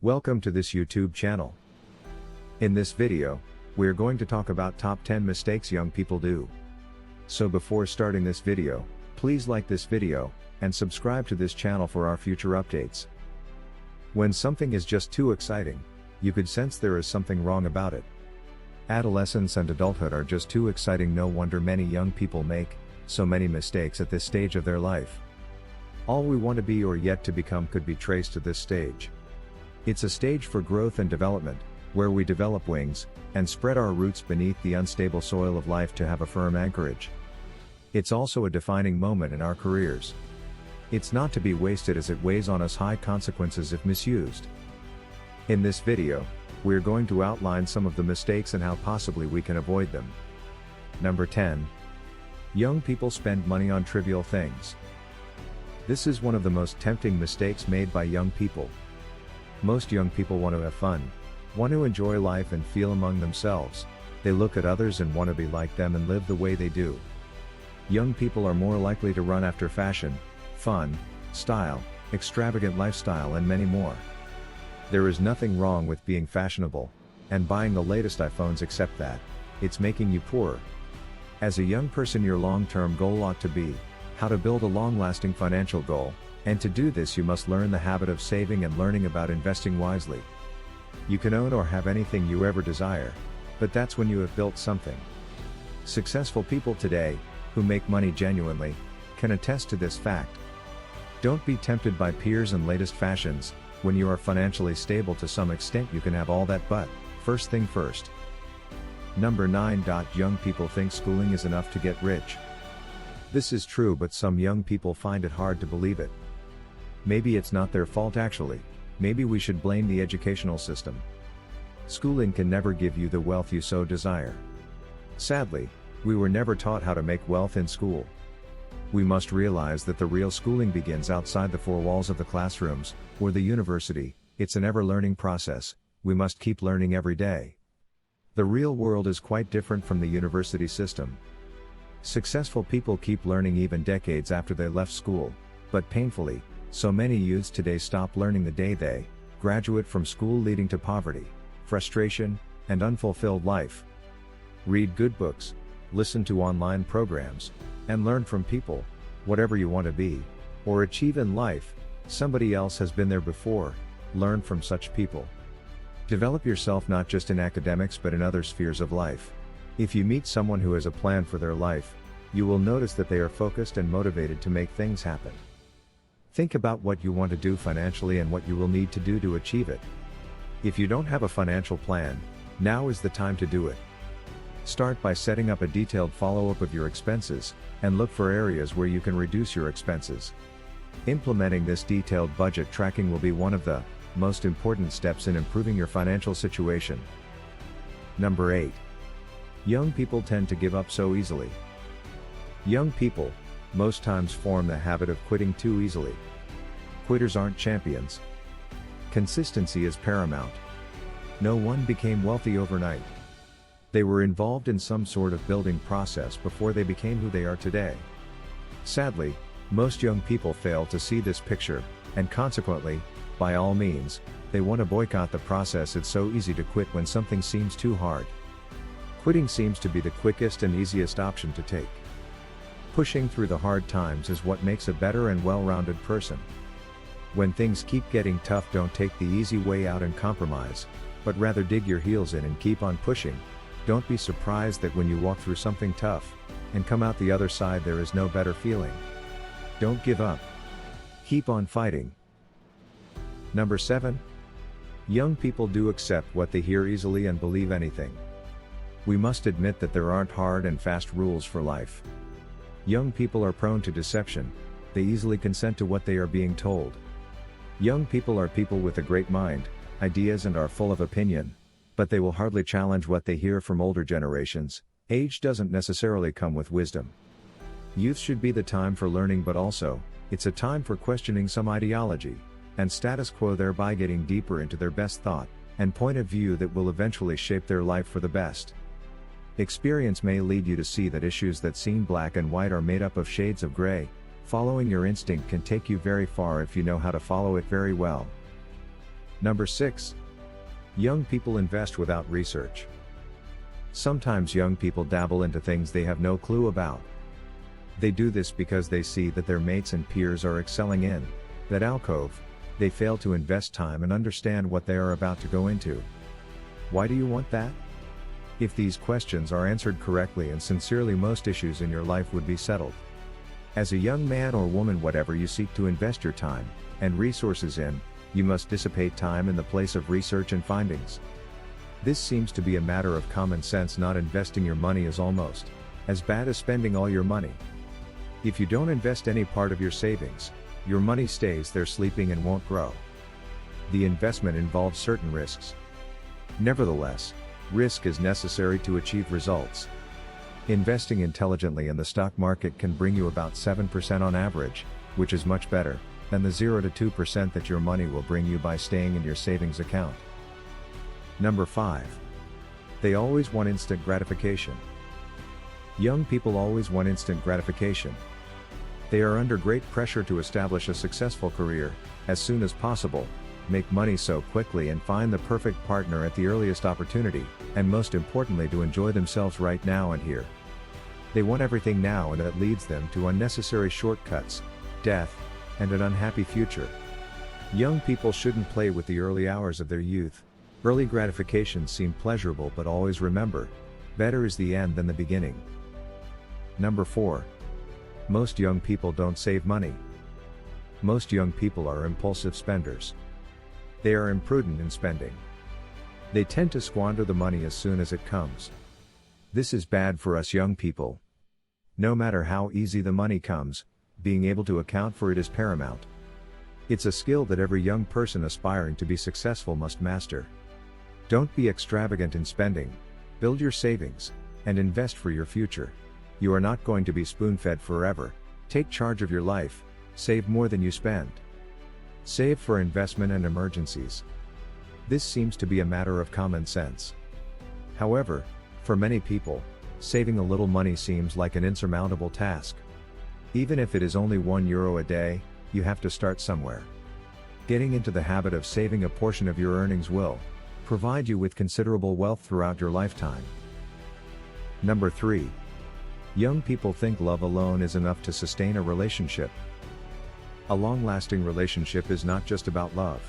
Welcome to this YouTube channel. In this video, we are going to talk about top 10 mistakes young people do. So before starting this video, please like this video, and subscribe to this channel for our future updates. When something is just too exciting, you could sense there is something wrong about it. Adolescence and adulthood are just too exciting, no wonder many young people make so many mistakes at this stage of their life. All we want to be or yet to become could be traced to this stage. It's a stage for growth and development, where we develop wings, and spread our roots beneath the unstable soil of life to have a firm anchorage. It's also a defining moment in our careers. It's not to be wasted as it weighs on us, high consequences if misused. In this video, we're going to outline some of the mistakes and how possibly we can avoid them. Number 10. Young people spend money on trivial things. This is one of the most tempting mistakes made by young people. Most young people want to have fun, want to enjoy life and feel among themselves. They look at others and want to be like them and live the way they do. Young people are more likely to run after fashion, fun, style, extravagant lifestyle and many more. There is nothing wrong with being fashionable and buying the latest iPhones, except that it's making you poorer. As a young person, your long-term goal ought to be how to build a long-lasting financial goal, and to do this you must learn the habit of saving and learning about investing wisely. You can own or have anything you ever desire, but that's when you have built something. Successful people today, who make money genuinely, can attest to this fact. Don't be tempted by peers and latest fashions. When you are financially stable to some extent, you can have all that, but first thing first. Number 9. Young people think schooling is enough to get rich. This is true, but some young people find it hard to believe it. Maybe it's not their fault actually. Maybe we should blame the educational system. Schooling can never give you the wealth you so desire. Sadly, we were never taught how to make wealth in school. We must realize that the real schooling begins outside the four walls of the classrooms, or the university. It's an ever-learning process. We must keep learning every day. The real world is quite different from the university system. Successful people keep learning even decades after they left school, but painfully, so many youths today stop learning the day they graduate from school, leading to poverty, frustration, and unfulfilled life. Read good books, listen to online programs, and learn from people. Whatever you want to be or achieve in life, somebody else has been there before. Learn from such people. Develop yourself not just in academics but in other spheres of life. If you meet someone who has a plan for their life, you will notice that they are focused and motivated to make things happen. Think about what you want to do financially and what you will need to do to achieve it. If you don't have a financial plan, now is the time to do it. Start by setting up a detailed follow-up of your expenses, and look for areas where you can reduce your expenses. Implementing this detailed budget tracking will be one of the most important steps in improving your financial situation. Number 8. Young people tend to give up so easily. Young people most times form the habit of quitting too easily. Quitters aren't champions. Consistency is paramount. No one became wealthy overnight. They were involved in some sort of building process before they became who they are today. Sadly, most young people fail to see this picture, and consequently, by all means, they want to boycott the process. It's so easy to quit when something seems too hard. Quitting seems to be the quickest and easiest option to take. Pushing through the hard times is what makes a better and well-rounded person. When things keep getting tough, don't take the easy way out and compromise, but rather dig your heels in and keep on pushing. Don't be surprised that when you walk through something tough, and come out the other side, there is no better feeling. Don't give up. Keep on fighting. Number 7. Young people do accept what they hear easily and believe anything. We must admit that there aren't hard and fast rules for life. Young people are prone to deception. They easily consent to what they are being told. Young people are people with a great mind, ideas, and are full of opinion, but they will hardly challenge what they hear from older generations. Age doesn't necessarily come with wisdom. Youth should be the time for learning, but also, it's a time for questioning some ideology and status quo, thereby getting deeper into their best thought and point of view that will eventually shape their life for the best. Experience may lead you to see that issues that seem black and white are made up of shades of gray. Following your instinct can take you very far if you know how to follow it very well. Number 6. Young people invest without research. Sometimes young people dabble into things they have no clue about. They do this because they see that their mates and peers are excelling in that alcove. They fail to invest time and understand what they are about to go into. Why do you want that? If these questions are answered correctly and sincerely, most issues in your life would be settled. As a young man or woman, whatever you seek to invest your time and resources in, you must dissipate time in the place of research and findings. This seems to be a matter of common sense. Not investing your money is almost as bad as spending all your money. If you don't invest any part of your savings, your money stays there sleeping and won't grow. The investment involves certain risks. Nevertheless, risk is necessary to achieve results. Investing intelligently in the stock market can bring you about 7% on average, which is much better than the 0 to 2% that your money will bring you by staying in your savings account. Number 5. They always want instant gratification. Young people always want instant gratification. They are under great pressure to establish a successful career as soon as possible, make money so quickly, and find the perfect partner at the earliest opportunity, and most importantly, to enjoy themselves right now and here. They want everything now, and that leads them to unnecessary shortcuts, death, and an unhappy future. Young people shouldn't play with the early hours of their youth. Early gratifications seem pleasurable, but always remember, better is the end than the beginning. Number 4. Most young people don't save money. Most young people are impulsive spenders. They are imprudent in spending. They tend to squander the money as soon as it comes. This is bad for us young people. No matter how easy the money comes, being able to account for it is paramount. It's a skill that every young person aspiring to be successful must master. Don't be extravagant in spending. Build your savings and invest for your future. You are not going to be spoon-fed forever. Take charge of your life. Save more than you spend. Save for investment and emergencies. This seems to be a matter of common sense. However, for many people, saving a little money seems like an insurmountable task. Even if it is only €1 a day, you have to start somewhere. Getting into the habit of saving a portion of your earnings will provide you with considerable wealth throughout your lifetime. Number 3. Young people think love alone is enough to sustain a relationship. A long-lasting relationship is not just about love.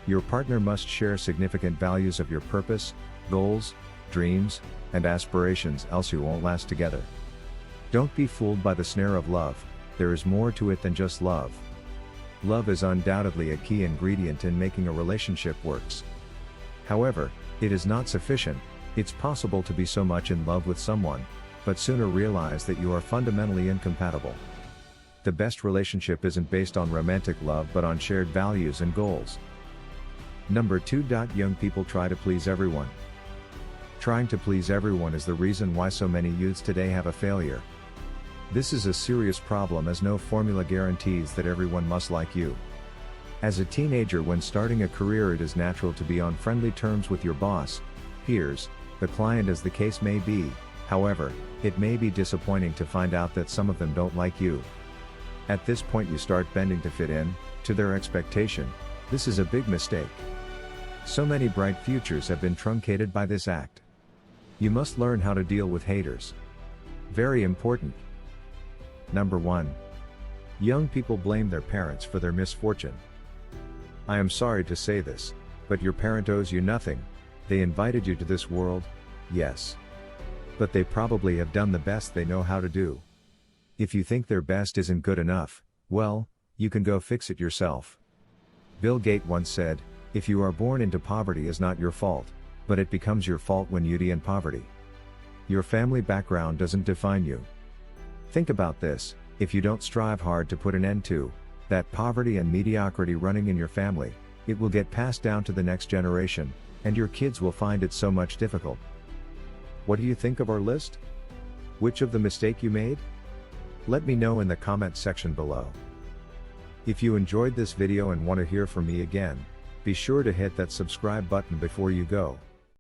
Your partner must share significant values of your purpose, goals, dreams, and aspirations, else you won't last together. Don't be fooled by the snare of love. There is more to it than just love. Love is undoubtedly a key ingredient in making a relationship works. However, it is not sufficient. It's possible to be so much in love with someone, but sooner realize that you are fundamentally incompatible. The best relationship isn't based on romantic love but on shared values and goals. Number 2. Young people try to please everyone. Trying to please everyone is the reason why so many youths today have a failure. This is a serious problem, as no formula guarantees that everyone must like you. As a teenager, when starting a career, it is natural to be on friendly terms with your boss, peers, the client, as the case may be. However, it may be disappointing to find out that some of them don't like you. At this point, you start bending to fit in to their expectation. This is a big mistake. So many bright futures have been truncated by this act. You must learn how to deal with haters. Very important. Number 1. Young people blame their parents for their misfortune. I am sorry to say this, but your parent owes you nothing. They invited you to this world, yes. But they probably have done the best they know how to do. If you think their best isn't good enough, well, you can go fix it yourself. Bill Gates once said, "If you are born into poverty, it's not your fault, but it becomes your fault when you die in poverty." Your family background doesn't define you. Think about this: if you don't strive hard to put an end to that poverty and mediocrity running in your family, it will get passed down to the next generation, and your kids will find it so much difficult. What do you think of our list? Which of the mistake you made? Let me know in the comment section below. If you enjoyed this video and want to hear from me again, be sure to hit that subscribe button before you go.